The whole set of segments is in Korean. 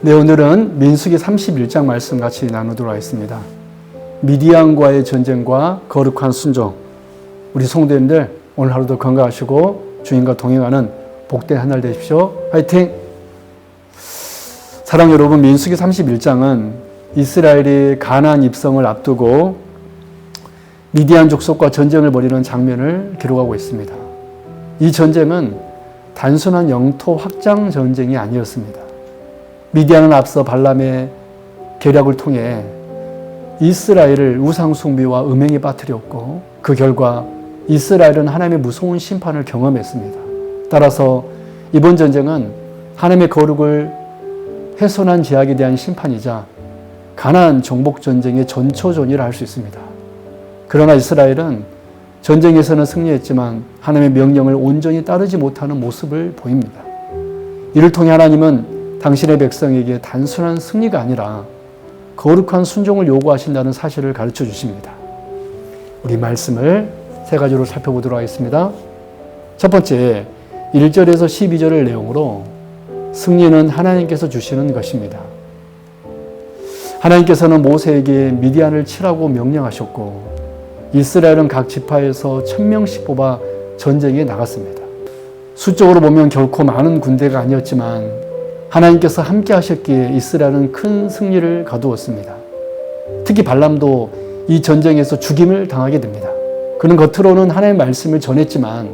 네, 오늘은 민수기 31장 말씀 같이 나누도록 하겠습니다. 미디안과의 전쟁과 거룩한 순종. 우리 성도님들 오늘 하루도 건강하시고 주님과 동행하는 복된 한 날 되십시오. 화이팅! 사랑 여러분, 민수기 31장은 이스라엘이 가나안 입성을 앞두고 미디안 족속과 전쟁을 벌이는 장면을 기록하고 있습니다. 이 전쟁은 단순한 영토 확장 전쟁이 아니었습니다. 미디안은 앞서 발람의 계략을 통해 이스라엘을 우상숭배와 음행에 빠뜨렸고 그 결과 이스라엘은 하나님의 무서운 심판을 경험했습니다. 따라서 이번 전쟁은 하나님의 거룩을 훼손한 죄악에 대한 심판이자 가나안 정복 전쟁의 전초전이라 할 수 있습니다. 그러나 이스라엘은 전쟁에서는 승리했지만 하나님의 명령을 온전히 따르지 못하는 모습을 보입니다. 이를 통해 하나님은 당신의 백성에게 단순한 승리가 아니라 거룩한 순종을 요구하신다는 사실을 가르쳐 주십니다. 우리 말씀을 세 가지로 살펴보도록 하겠습니다. 첫 번째, 1절에서 12절의 내용으로 승리는 하나님께서 주시는 것입니다. 하나님께서는 모세에게 미디안을 치라고 명령하셨고 이스라엘은 각 지파에서 1000명씩 뽑아 전쟁에 나갔습니다. 수적으로 보면 결코 많은 군대가 아니었지만 하나님께서 함께 하셨기에 이스라엘은 큰 승리를 거두었습니다. 특히 발람도 이 전쟁에서 죽임을 당하게 됩니다. 그는 겉으로는 하나님의 말씀을 전했지만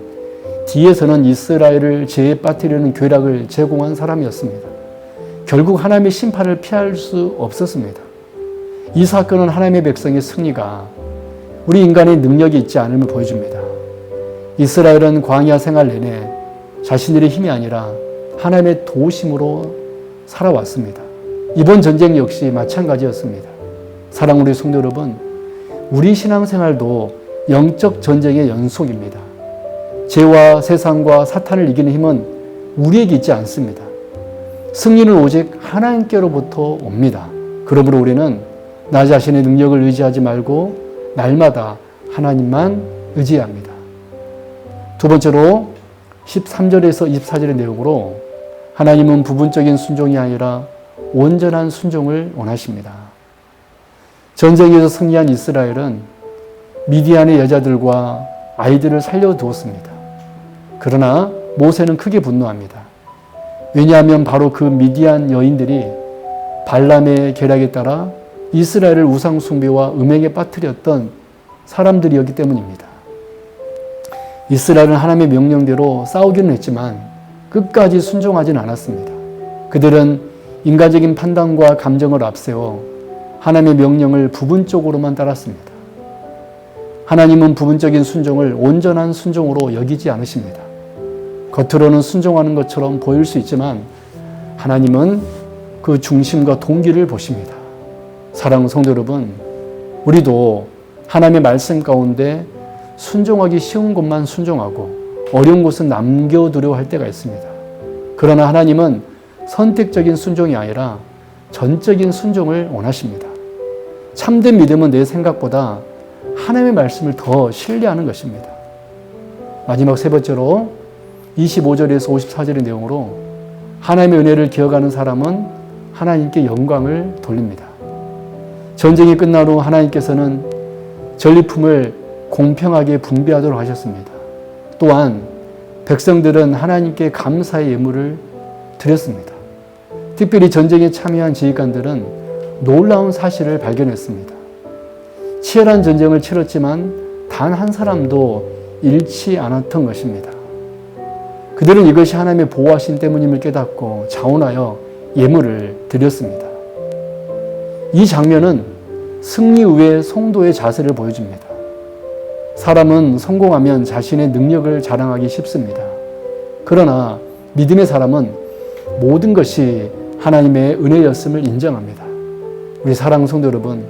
뒤에서는 이스라엘을 죄에 빠뜨리는 괴락을 제공한 사람이었습니다. 결국 하나님의 심판을 피할 수 없었습니다. 이 사건은 하나님의 백성의 승리가 우리 인간의 능력이 있지 않음을 보여줍니다. 이스라엘은 광야 생활 내내 자신들의 힘이 아니라 하나님의 도우심으로 살아왔습니다. 이번 전쟁 역시 마찬가지였습니다. 사랑하는 우리 성도 여러분, 우리 신앙생활도 영적 전쟁의 연속입니다. 죄와 세상과 사탄을 이기는 힘은 우리에게 있지 않습니다. 승리는 오직 하나님께로부터 옵니다. 그러므로 우리는 나 자신의 능력을 의지하지 말고 날마다 하나님만 의지해야 합니다. 두 번째로 13절에서 24절의 내용으로 하나님은 부분적인 순종이 아니라 온전한 순종을 원하십니다. 전쟁에서 승리한 이스라엘은 미디안의 여자들과 아이들을 살려두었습니다. 그러나 모세는 크게 분노합니다. 왜냐하면 바로 그 미디안 여인들이 발람의 계략에 따라 이스라엘을 우상숭배와 음행에 빠뜨렸던 사람들이었기 때문입니다. 이스라엘은 하나님의 명령대로 싸우기는 했지만 끝까지 순종하지는 않았습니다. 그들은 인간적인 판단과 감정을 앞세워 하나님의 명령을 부분적으로만 따랐습니다. 하나님은 부분적인 순종을 온전한 순종으로 여기지 않으십니다. 겉으로는 순종하는 것처럼 보일 수 있지만 하나님은 그 중심과 동기를 보십니다. 사랑하는 성도 여러분, 우리도 하나님의 말씀 가운데 순종하기 쉬운 것만 순종하고 어려운 것은 남겨두려 할 때가 있습니다. 그러나 하나님은 선택적인 순종이 아니라 전적인 순종을 원하십니다. 참된 믿음은 내 생각보다 하나님의 말씀을 더 신뢰하는 것입니다. 마지막 세 번째로 25절에서 54절의 내용으로 하나님의 은혜를 기억하는 사람은 하나님께 영광을 돌립니다. 전쟁이 끝난 후 하나님께서는 전리품을 공평하게 분배하도록 하셨습니다. 또한 백성들은 하나님께 감사의 예물을 드렸습니다. 특별히 전쟁에 참여한 지휘관들은 놀라운 사실을 발견했습니다. 치열한 전쟁을 치렀지만 단 한 사람도 잃지 않았던 것입니다. 그들은 이것이 하나님의 보호하심 때문임을 깨닫고 자원하여 예물을 드렸습니다. 이 장면은 승리 후의 성도의 자세를 보여줍니다. 사람은 성공하면 자신의 능력을 자랑하기 쉽습니다. 그러나 믿음의 사람은 모든 것이 하나님의 은혜였음을 인정합니다. 우리 사랑하는 성도 여러분,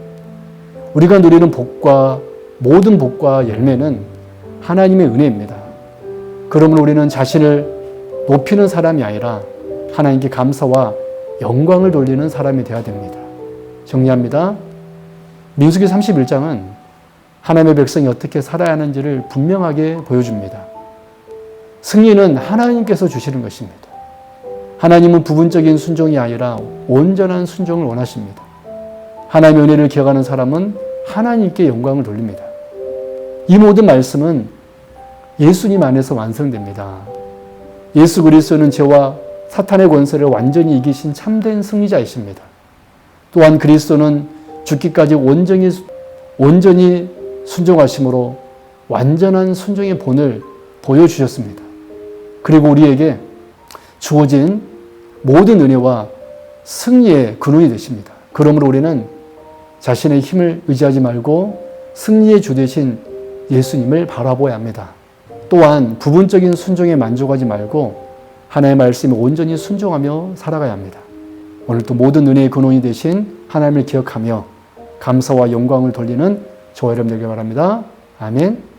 우리가 누리는 복과 모든 복과 열매는 하나님의 은혜입니다. 그러므로 우리는 자신을 높이는 사람이 아니라 하나님께 감사와 영광을 돌리는 사람이 되어야 됩니다. 정리합니다. 민수기 31장은 하나님의 백성이 어떻게 살아야 하는지를 분명하게 보여줍니다. 승리는 하나님께서 주시는 것입니다. 하나님은 부분적인 순종이 아니라 온전한 순종을 원하십니다. 하나님의 은혜를 기억하는 사람은 하나님께 영광을 돌립니다. 이 모든 말씀은 예수님 안에서 완성됩니다. 예수 그리스도는 죄와 사탄의 권세를 완전히 이기신 참된 승리자이십니다. 또한 그리스도는 죽기까지 온전히 순종하심으로 완전한 순종의 본을 보여주셨습니다. 그리고 우리에게 주어진 모든 은혜와 승리의 근원이 되십니다. 그러므로 우리는 자신의 힘을 의지하지 말고 승리의 주 되신 예수님을 바라보아야 합니다. 또한 부분적인 순종에 만족하지 말고 하나님의 말씀에 온전히 순종하며 살아가야 합니다. 오늘도 모든 은혜의 근원이 되신 하나님을 기억하며 감사와 영광을 돌리는 저와 여러분 되길 바랍니다. 아멘.